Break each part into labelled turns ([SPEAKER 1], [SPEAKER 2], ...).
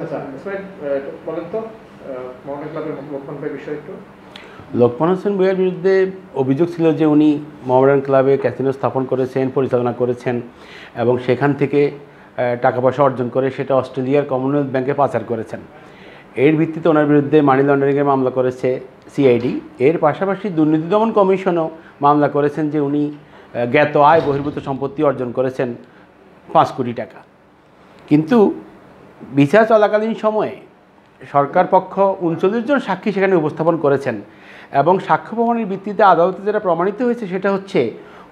[SPEAKER 1] আচ্ছা বলেন তো মোহামেডান ক্লাবের লোকমান ভাই বিষয় একটু।
[SPEAKER 2] লোকমান হোসেন ভূঁইয়ার বিরুদ্ধে অভিযোগ ছিল যে উনি মোহামেডান ক্লাবে ক্যাসিনো স্থাপন করেছেন, পরিচালনা করেছেন এবং সেখান থেকে টাকা পয়সা অর্জন করে সেটা অস্ট্রেলিয়ার কমনওয়েলথ ব্যাংকে পাচার করেছেন। এর ভিত্তিতে ওনার বিরুদ্ধে মানি লন্ডারিংয়ের মামলা করেছে সিআইডি। এর পাশাপাশি দুর্নীতি দমন কমিশনও মামলা করেছেন যে উনি জ্ঞাত আয় বহির্ভূত সম্পত্তি অর্জন করেছেন 5 কোটি টাকা। কিন্তু বিচার চলাকালীন সময়ে সরকার পক্ষ 39 জন সাক্ষী সেখানে উপস্থাপন করেছেন এবং সাক্ষ্য প্রমাণের ভিত্তিতে আদালতে যেটা প্রমাণিত হয়েছে সেটা হচ্ছে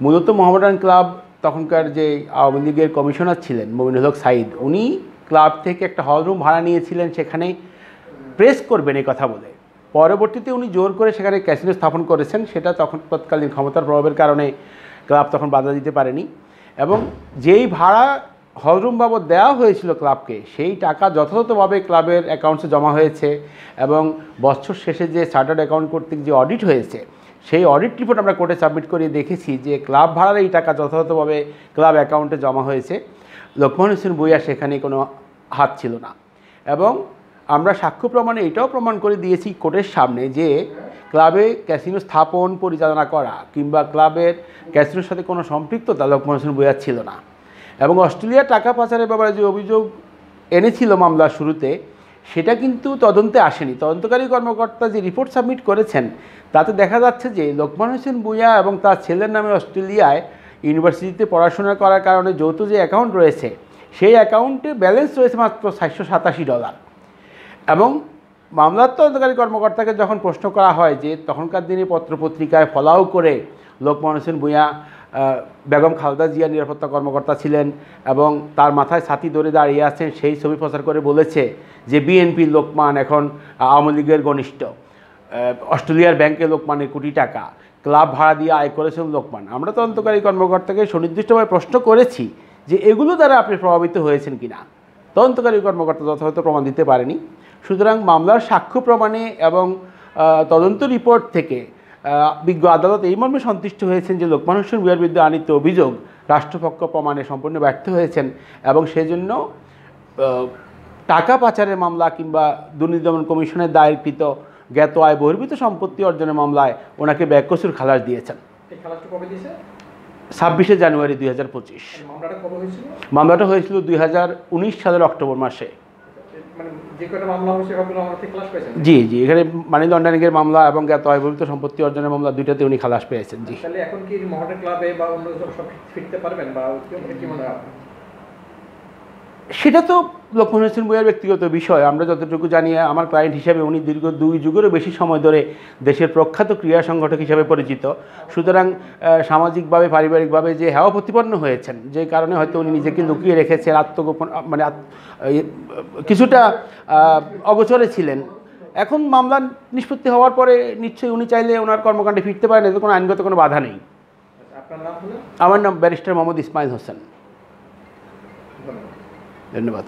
[SPEAKER 2] মূলত মোহামেডান ক্লাব তখনকার যে আওয়ামী লীগের কমিশনার ছিলেন মমিনুল হক সাঈদ, উনি ক্লাব থেকে একটা হল রুম ভাড়া নিয়েছিলেন সেখানে প্রেস করবেন এই কথা বলে। পরবর্তীতে উনি জোর করে সেখানে ক্যাসিনো স্থাপন করেছেন, সেটা তখন তৎকালীন ক্ষমতার প্রভাবের কারণে ক্লাব তখন বাধা দিতে পারেনি এবং যেই ভাড়া হলরুম বাবদ দেওয়া হয়েছিল ক্লাবকে সেই টাকা যথাযথভাবে ক্লাবের অ্যাকাউন্টসে জমা হয়েছে এবং বছর শেষে যে চার্টার্ড অ্যাকাউন্ট কর্তৃক যে অডিট হয়েছে সেই অডিট রিপোর্ট আমরা কোর্টে সাবমিট করে দেখেছি যে ক্লাব ভাড়ার এই টাকা যথাযথভাবে ক্লাব অ্যাকাউন্টে জমা হয়েছে। লোকমান হোসেন ভূঁইয়া সেখানে কোনো হাত ছিল না এবং আমরা সাক্ষ্য প্রমাণে এটাও প্রমাণ করে দিয়েছি কোর্টের সামনে যে ক্লাবে ক্যাসিনো স্থাপন পরিচালনা করা কিংবা ক্লাবের ক্যাসিনোর সাথে কোনো সম্পৃক্ততা লোকমান হোসেন ভূঁইয়ার ছিল না। এবং অস্ট্রেলিয়ার টাকা পাচারের ব্যাপারে যে অভিযোগ এনেছিল মামলার শুরুতে সেটা কিন্তু তদন্তে আসেনি। তদন্তকারী কর্মকর্তা যে রিপোর্ট সাবমিট করেছেন তাতে দেখা যাচ্ছে যে লোকমান হোসেন ভূঁইয়া এবং তার ছেলের নামে অস্ট্রেলিয়ায় ইউনিভার্সিটিতে পড়াশোনা করার কারণে যৌথ যে অ্যাকাউন্ট রয়েছে সেই অ্যাকাউন্টে ব্যালেন্স রয়েছে মাত্র $787 এবং মামলার তদন্তকারী কর্মকর্তাকে যখন প্রশ্ন করা হয় যে তখনকার দিনে পত্রপত্রিকায় ফলাও করে লোকমান হোসেন ভূঁইয়া বেগম খালেদা জিয়া নিরাপত্তা কর্মকর্তা ছিলেন এবং তার মাথায় ছাতি ধরে দাঁড়িয়ে আছেন সেই ছবি প্রচার করে বলেছে যে বিএনপির লোকমান এখন আওয়ামী লীগের ঘনিষ্ঠ, অস্ট্রেলিয়ার ব্যাংকে লোকমানের কোটি টাকা, ক্লাব ভাড়া দিয়ে আয় করেছেন লোকমান। আমরা তদন্তকারী কর্মকর্তাকে সুনির্দিষ্টভাবে প্রশ্ন করেছি যে এগুলো দ্বারা আপনি প্রভাবিত হয়েছেন কিনা। তদন্তকারী কর্মকর্তা যথাযথ প্রমাণ দিতে পারেনি। সুতরাং মামলার সাক্ষ্য প্রমাণে এবং তদন্ত রিপোর্ট থেকে বিজ্ঞ আদালত এই মর্মে সন্তুষ্ট হয়েছেন যে লোকমান হোসেন ভূঁইয়ার বিরুদ্ধে আনিত অভিযোগ রাষ্ট্রপক্ষ প্রমাণে সম্পূর্ণ ব্যর্থ হয়েছেন এবং সেজন্য টাকা পাচারের মামলা কিংবা দুর্নীতি দমন কমিশনের দায়েরকৃত জ্ঞাত আয় বহির্ভূত সম্পত্তি অর্জনের মামলায় ওনাকে বেকসুর খালাস দিয়েছেন। 26শে জানুয়ারি 2025। মামলাটা হয়েছিল 2019 সালের অক্টোবর মাসে। জি জি, এখানে মানি লন্ডারিংয়ের মামলা এবং জ্ঞাত আয় বহির্ভূত সম্পত্তি অর্জনের মামলা দুইটাতে উনি খালাস পেয়েছেন। জি,
[SPEAKER 1] এখন কি মোহামেডান ক্লাবে বা অন্য সব ফিরতে পারবেন বা কি মনে হয়?
[SPEAKER 2] সেটা তো লোকমান হোসেন ভূঁইয়ার ব্যক্তিগত বিষয়। আমরা যতটুকু জানি আমার ক্লায়েন্ট হিসেবে উনি দীর্ঘ 2 যুগেরও বেশি সময় ধরে দেশের প্রখ্যাত ক্রীড়া সংগঠক হিসেবে পরিচিত। সুতরাং সামাজিকভাবে পারিবারিকভাবে যে হেয় প্রতিপন্ন হয়েছেন যে কারণে হয়তো উনি নিজেকে লুকিয়ে রেখেছেন, আত্মগোপন মানে কিছুটা অগোচরে ছিলেন। এখন মামলা নিষ্পত্তি হওয়ার পরে নিশ্চয়ই উনি চাইলে ওনার কর্মকাণ্ডে ফিরতে পারেন, এতে কোনো আইনগত কোনো বাধা নেই।
[SPEAKER 1] আপনার নাম হলো?
[SPEAKER 2] আমার নাম ব্যারিস্টার মোহাম্মদ ইসমাইল হোসেন। ধন্যবাদ।